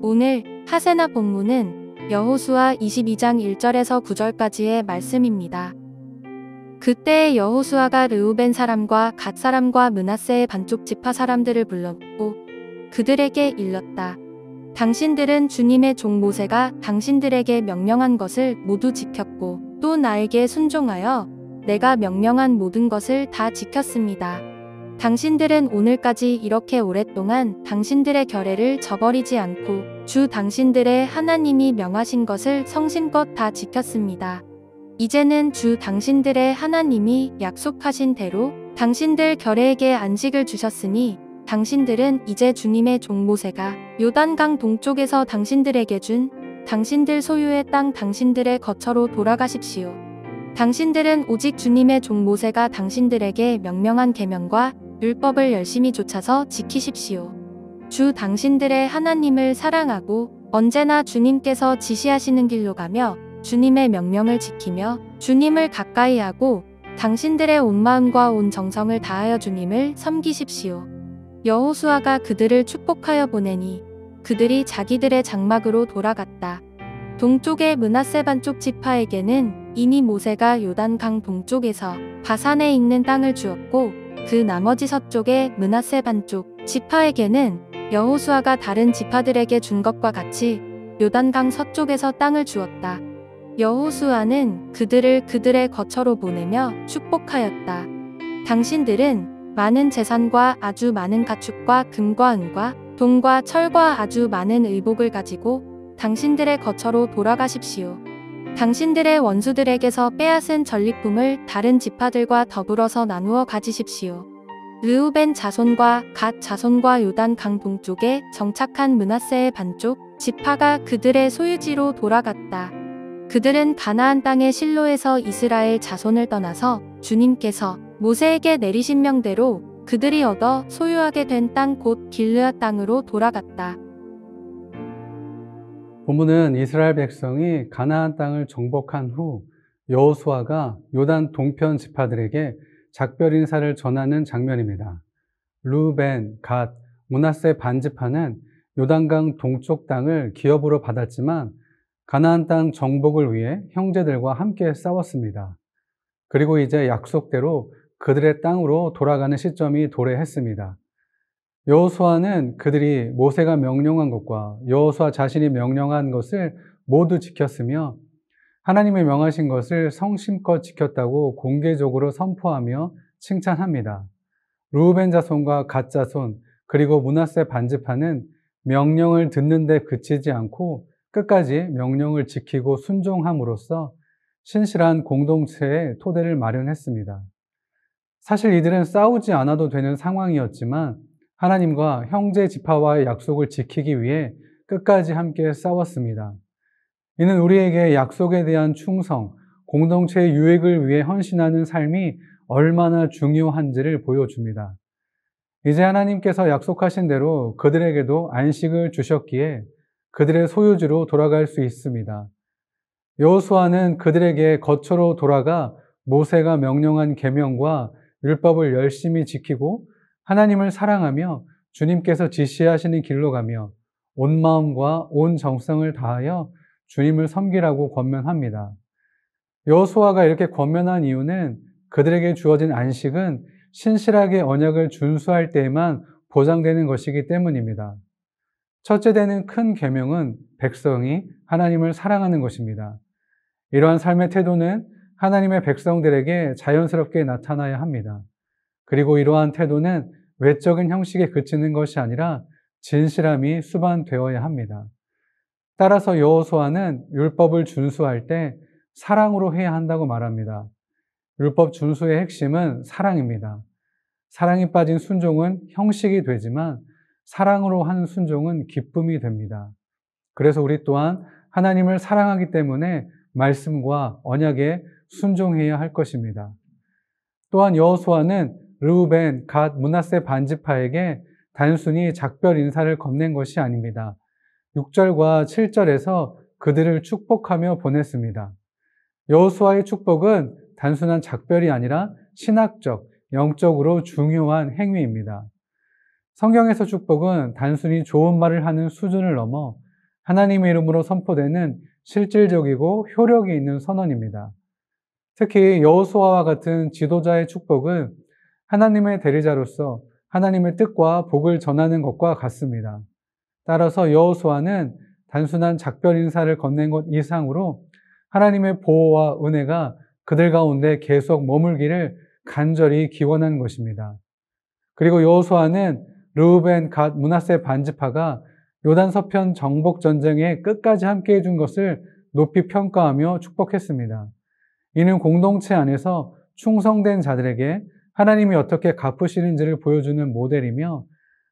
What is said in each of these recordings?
오늘 하세나 본문은 여호수아 22장 1절에서 9절까지의 말씀입니다. 그때 여호수아가 르우벤 사람과 갓 사람과 므낫세의 반쪽 지파 사람들을 불렀고 그들에게 일렀다. 당신들은 주님의 종 모세가 당신들에게 명령한 것을 모두 지켰고 또 나에게 순종하여 내가 명령한 모든 것을 다 지켰습니다. 당신들은 오늘까지 이렇게 오랫동안 당신들의 결례를 저버리지 않고 주 당신들의 하나님이 명하신 것을 성심껏 다 지켰습니다. 이제는 주 당신들의 하나님이 약속하신 대로 당신들 결례에게 안식을 주셨으니 당신들은 이제 주님의 종 모세가 요단강 동쪽에서 당신들에게 준 당신들 소유의 땅 당신들의 거처로 돌아가십시오. 당신들은 오직 주님의 종 모세가 당신들에게 명령한 계명과 율법을 열심히 좇아서 지키십시오. 주 당신들의 하나님을 사랑하고 언제나 주님께서 지시하시는 길로 가며 주님의 명령을 지키며 주님을 가까이 하고 당신들의 온 마음과 온 정성을 다하여 주님을 섬기십시오. 여호수아가 그들을 축복하여 보내니 그들이 자기들의 장막으로 돌아갔다. 동쪽의 므낫세 반쪽 지파에게는 이미 모세가 요단강 동쪽에서 바산에 있는 땅을 주었고 그 나머지 서쪽의 므낫세 반쪽 지파에게는 여호수아가 다른 지파들에게 준 것과 같이 요단강 서쪽에서 땅을 주었다. 여호수아는 그들을 그들의 거처로 보내며 축복하였다. 당신들은 많은 재산과 아주 많은 가축과 금과 은과 동과 철과 아주 많은 의복을 가지고 당신들의 거처로 돌아가십시오. 당신들의 원수들에게서 빼앗은 전리품을 다른 지파들과 더불어서 나누어 가지십시오. 르우벤 자손과 갓 자손과 요단 강 동쪽에 정착한 므낫세의 반쪽 지파가 그들의 소유지로 돌아갔다. 그들은 가나안 땅의 실로에서 이스라엘 자손을 떠나서 주님께서 모세에게 내리신 명대로 그들이 얻어 소유하게 된 땅 곧 길르앗 땅으로 돌아갔다. 본문은 이스라엘 백성이 가나안 땅을 정복한 후 여호수아가 요단 동편 지파들에게 작별 인사를 전하는 장면입니다. 르우벤, 갓, 므낫세 반지파는 요단강 동쪽 땅을 기업으로 받았지만 가나안 땅 정복을 위해 형제들과 함께 싸웠습니다. 그리고 이제 약속대로 그들의 땅으로 돌아가는 시점이 도래했습니다. 여호수아는 그들이 모세가 명령한 것과 여호수아 자신이 명령한 것을 모두 지켰으며 하나님의 명하신 것을 성심껏 지켰다고 공개적으로 선포하며 칭찬합니다. 르우벤 자손과 갓 자손 그리고 므낫세 반지파는 명령을 듣는 데 그치지 않고 끝까지 명령을 지키고 순종함으로써 신실한 공동체의 토대를 마련했습니다. 사실 이들은 싸우지 않아도 되는 상황이었지만 하나님과 형제 지파와의 약속을 지키기 위해 끝까지 함께 싸웠습니다. 이는 우리에게 약속에 대한 충성, 공동체의 유익을 위해 헌신하는 삶이 얼마나 중요한지를 보여줍니다. 이제 하나님께서 약속하신 대로 그들에게도 안식을 주셨기에 그들의 소유지로 돌아갈 수 있습니다. 여호수아는 그들에게 거처로 돌아가 모세가 명령한 계명과 율법을 열심히 지키고 하나님을 사랑하며 주님께서 지시하시는 길로 가며 온 마음과 온 정성을 다하여 주님을 섬기라고 권면합니다. 여호수아가 이렇게 권면한 이유는 그들에게 주어진 안식은 신실하게 언약을 준수할 때에만 보장되는 것이기 때문입니다. 첫째 되는 큰 계명은 백성이 하나님을 사랑하는 것입니다. 이러한 삶의 태도는 하나님의 백성들에게 자연스럽게 나타나야 합니다. 그리고 이러한 태도는 외적인 형식에 그치는 것이 아니라 진실함이 수반되어야 합니다. 따라서 여호수아는 율법을 준수할 때 사랑으로 해야 한다고 말합니다. 율법 준수의 핵심은 사랑입니다. 사랑이 빠진 순종은 형식이 되지만 사랑으로 하는 순종은 기쁨이 됩니다. 그래서 우리 또한 하나님을 사랑하기 때문에 말씀과 언약에 순종해야 할 것입니다. 또한 여호수아는 르우벤, 갓, 므낫세 반지파에게 단순히 작별 인사를 건넨 것이 아닙니다. 6절과 7절에서 그들을 축복하며 보냈습니다. 여호수아의 축복은 단순한 작별이 아니라 신학적, 영적으로 중요한 행위입니다. 성경에서 축복은 단순히 좋은 말을 하는 수준을 넘어 하나님의 이름으로 선포되는 실질적이고 효력이 있는 선언입니다. 특히 여호수아와 같은 지도자의 축복은 하나님의 대리자로서 하나님의 뜻과 복을 전하는 것과 같습니다. 따라서 여호수아는 단순한 작별 인사를 건넨 것 이상으로 하나님의 보호와 은혜가 그들 가운데 계속 머물기를 간절히 기원한 것입니다. 그리고 여호수아는 르우벤, 갓, 므낫세 반지파가 요단 서편 정복 전쟁에 끝까지 함께 해준 것을 높이 평가하며 축복했습니다. 이는 공동체 안에서 충성된 자들에게 하나님이 어떻게 갚으시는지를 보여주는 모델이며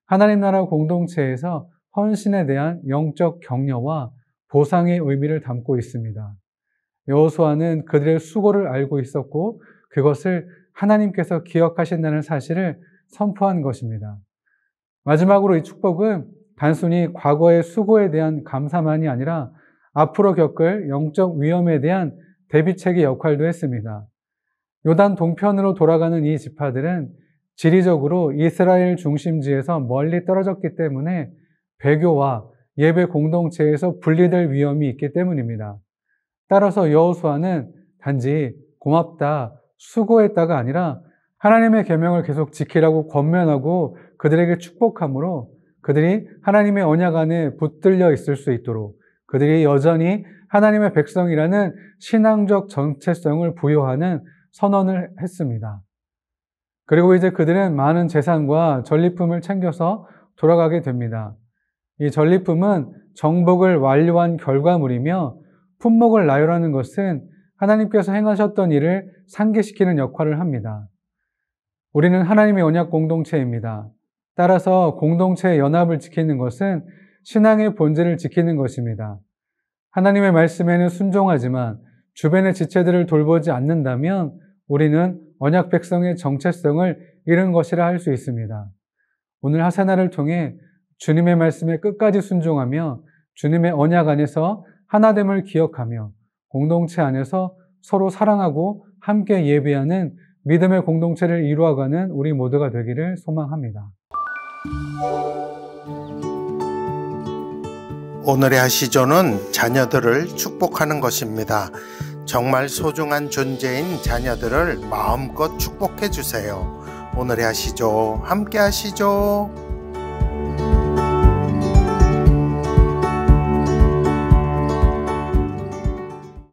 하나님 나라 공동체에서 헌신에 대한 영적 격려와 보상의 의미를 담고 있습니다. 여호수아는 그들의 수고를 알고 있었고 그것을 하나님께서 기억하신다는 사실을 선포한 것입니다. 마지막으로 이 축복은 단순히 과거의 수고에 대한 감사만이 아니라 앞으로 겪을 영적 위험에 대한 대비책의 역할도 했습니다. 요단 동편으로 돌아가는 이 지파들은 지리적으로 이스라엘 중심지에서 멀리 떨어졌기 때문에 배교와 예배 공동체에서 분리될 위험이 있기 때문입니다. 따라서 여호수아는 단지 고맙다, 수고했다가 아니라 하나님의 계명을 계속 지키라고 권면하고 그들에게 축복함으로 그들이 하나님의 언약 안에 붙들려 있을 수 있도록 그들이 여전히 하나님의 백성이라는 신앙적 정체성을 부여하는 선언을 했습니다. 그리고 이제 그들은 많은 재산과 전리품을 챙겨서 돌아가게 됩니다. 이 전리품은 정복을 완료한 결과물이며 품목을 나열하는 것은 하나님께서 행하셨던 일을 상기시키는 역할을 합니다. 우리는 하나님의 언약 공동체입니다. 따라서 공동체의 연합을 지키는 것은 신앙의 본질을 지키는 것입니다. 하나님의 말씀에는 순종하지만 주변의 지체들을 돌보지 않는다면 우리는 언약 백성의 정체성을 잃은 것이라 할 수 있습니다. 오늘 하세나를 통해 주님의 말씀에 끝까지 순종하며 주님의 언약 안에서 하나됨을 기억하며 공동체 안에서 서로 사랑하고 함께 예배하는 믿음의 공동체를 이루어가는 우리 모두가 되기를 소망합니다. 오늘의 하시조는 자녀들을 축복하는 것입니다. 정말 소중한 존재인 자녀들을 마음껏 축복해 주세요. 오늘의 하시조 함께 하시죠.